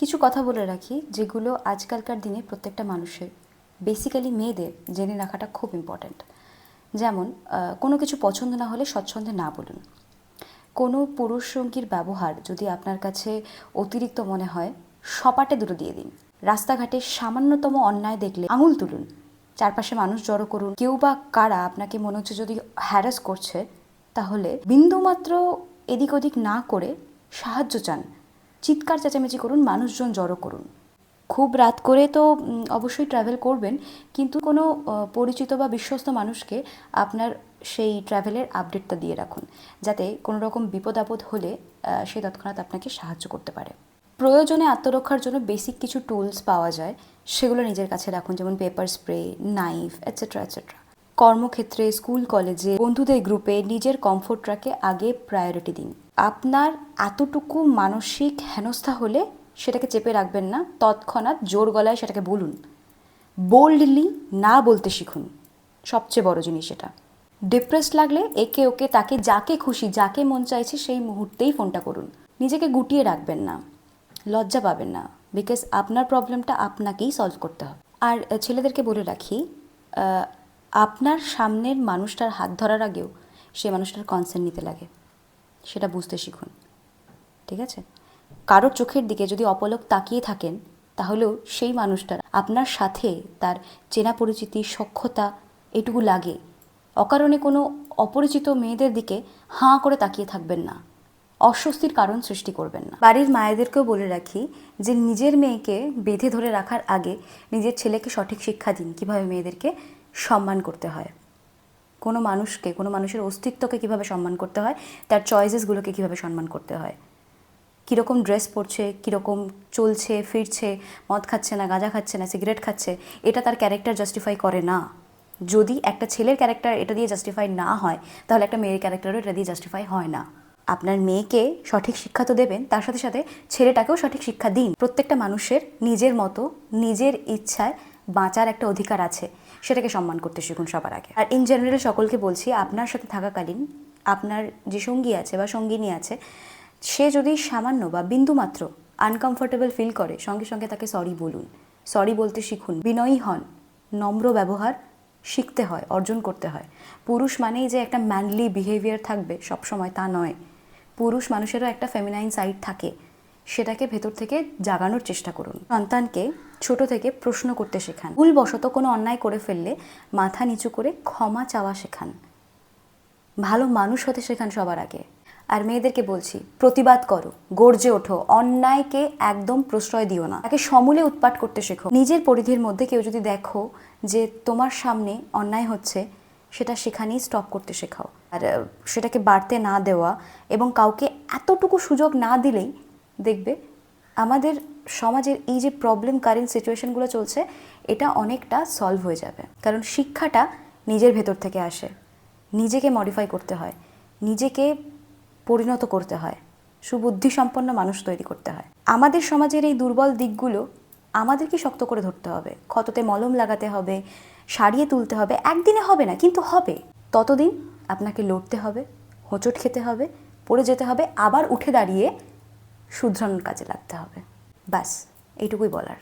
কিছু কথা বলে রাখি যেগুলো আজকালকার দিনে প্রত্যেকটা মানুষের, বেসিক্যালি মেয়েদের জেনে রাখাটা খুব ইম্পর্ট্যান্ট। যেমন কোনো কিছু পছন্দ না হলে স্বচ্ছন্দে না বলুন। কোনো পুরুষ সঙ্গীর ব্যবহার যদি আপনার কাছে অতিরিক্ত মনে হয়, সপাটে দুটো দিয়ে দিন। রাস্তাঘাটে সামান্যতম অন্যায় দেখলে আঙুল তুলুন। চারপাশে মানুষ জড়ো করুন। কেউ বা কারা আপনাকে মনে হচ্ছে যদি হ্যারাস করছে, তাহলে বিন্দুমাত্র এদিক ওদিক না করে সাহায্য চান। চিৎকার চেঁচামেচি করুন, মানুষজন জড়ো করুন। খুব রাত করে তো অবশ্যই ট্রাভেল করবেন, কিন্তু কোনো পরিচিত বা বিশ্বস্ত মানুষকে আপনার সেই ট্রাভেলের আপডেটটা দিয়ে রাখুন, যাতে কোনো রকম বিপদ আপদ হলে সে তৎক্ষণাৎ আপনাকে সাহায্য করতে পারে। প্রয়োজনে আত্মরক্ষার জন্য বেসিক কিছু টুলস পাওয়া যায়, সেগুলো নিজের কাছে রাখুন, যেমন paper spray, knife, etcetera etcetera. কর্মক্ষেত্রে, স্কুল কলেজে, বন্ধুদের গ্রুপে নিজের কমফোর্টটাকে আগে প্রায়োরিটি দিন। আপনার এতটুকু মানসিক হেনস্থা হলে সেটাকে চেপে রাখবেন না, তৎক্ষণাৎ জোর গলায় সেটাকে বলুন। বোল্ডলি না বলতে শিখুন, সবচেয়ে বড় জিনিস এটা। ডিপ্রেসড লাগলে একে ওকে তাকে যাকে খুশি, যাকে মন চাইছে সেই মুহূর্তেই ফোনটা করুন। নিজেকে গুটিয়ে রাখবেন না, লজ্জা পাবেন না, বিকজ আপনার প্রবলেমটা আপনাকেই সলভ করতে হবে। আর ছেলেদেরকে বলে রাখি, আপনার সামনের মানুষটার হাত ধরার আগেও সেই মানুষটার কনসেন্ট নিতে লাগে, সেটা বুঝতে শিখুন। ঠিক আছে? কারোর চোখের দিকে যদি অপলক তাকিয়ে থাকেন, তাহলেও সেই মানুষটার আপনার সাথে তার চেনা পরিচিতি, সখ্যতা এটুকু লাগে। অকারণে কোনো অপরিচিত মেয়েদের দিকে হাঁ করে তাকিয়ে থাকবেন না, অস্বস্তির কারণ সৃষ্টি করবেন না। বাড়ির মায়েদেরকেও বলে রাখি যে নিজের মেয়েকে বেঁধে ধরে রাখার আগে নিজের ছেলেকে সঠিক শিক্ষা দিন, কীভাবে মেয়েদেরকে সম্মান করতে হয়, কোনো মানুষকে, কোনো মানুষের অস্তিত্বকে কীভাবে সম্মান করতে হয়, তার চয়েসেসগুলোকে কীভাবে সম্মান করতে হয়, কীরকম ড্রেস পরছে, কীরকম চলছে ফিরছে, মদ খাচ্ছে না, গাঁজা খাচ্ছে না, সিগারেট খাচ্ছে, এটা তার ক্যারেক্টার জাস্টিফাই করে না। যদি একটা ছেলের ক্যারেক্টার এটা দিয়ে জাস্টিফাই না হয়, তাহলে একটা মেয়ের ক্যারেক্টারও এটা দিয়ে জাস্টিফাই হয় না। আপনার মেয়েকে সঠিক শিক্ষা তো দেবেন, তার সাথে সাথে ছেলেটাকেও সঠিক শিক্ষা দিন। প্রত্যেকটা মানুষের নিজের মতো, নিজের ইচ্ছায় বাঁচার একটা অধিকার আছে, সেটাকে সম্মান করতে শিখুন সবার আগে। আর ইন জেনারেল সকলকে বলছি, আপনার সাথে থাকাকালীন আপনার যে সঙ্গী আছে বা সঙ্গিনী আছে, সে যদি সামান্য বা বিন্দুমাত্র আনকমফোর্টেবল ফিল করে, সঙ্গে সঙ্গে তাকে সরি বলুন। সরি বলতে শিখুন, বিনয়ী হন। নম্র ব্যবহার শিখতে হয়, অর্জন করতে হয়। পুরুষ মানেই যে একটা ম্যানলি বিহেভিয়ার থাকবে সবসময়, তা নয়। পুরুষ মানুষেরও একটা ফেমিনাইন সাইড থাকে, সেটাকে ভেতর থেকে জাগানোর চেষ্টা করুন। সন্তানকে ছোট থেকে প্রশ্ন করতে শেখান। ভুলবশত কোনো অন্যায় করে ফেললে মাথা নিচু করে ক্ষমা চাওয়া শেখান। ভালো মানুষ হতে শেখান সবার আগে। আর মেয়েদেরকে বলছি, প্রতিবাদ করো, গর্জে ওঠো, অন্যায়কে একদম প্রশ্রয় দিও না, তাকে সমূলে উৎপাত করতে শেখো। নিজের পরিধির মধ্যে কেউ যদি দেখো যে তোমার সামনে অন্যায় হচ্ছে, সেটা সেখানেই স্টপ করতে শেখাও। আর সেটাকে বাড়তে না দেওয়া এবং কাউকে এতটুকু সুযোগ না দিলেই দেখবে আমাদের সমাজের এই যে প্রবলেম কারেন্ট সিচুয়েশনগুলো চলছে, এটা অনেকটা সলভ হয়ে যাবে। কারণ শিক্ষাটা নিজের ভেতর থেকে আসে, নিজেকে মডিফাই করতে হয়, নিজেকে পরিণত করতে হয়, সুবুদ্ধিসম্পন্ন মানুষ তৈরি করতে হয়। আমাদের সমাজের এই দুর্বল দিকগুলো আমাদেরকে শক্ত করে ধরতে হবে, ক্ষততে মলম লাগাতে হবে, সারিয়ে তুলতে হবে। একদিনে হবে না, কিন্তু হবে। ততদিন আপনাকে লড়তে হবে, হোঁচট খেতে হবে, পড়ে যেতে হবে, আবার উঠে দাঁড়িয়ে শুধরানোর কাজে লাগতে হবে। ব্যাস এইটুকুই বলার।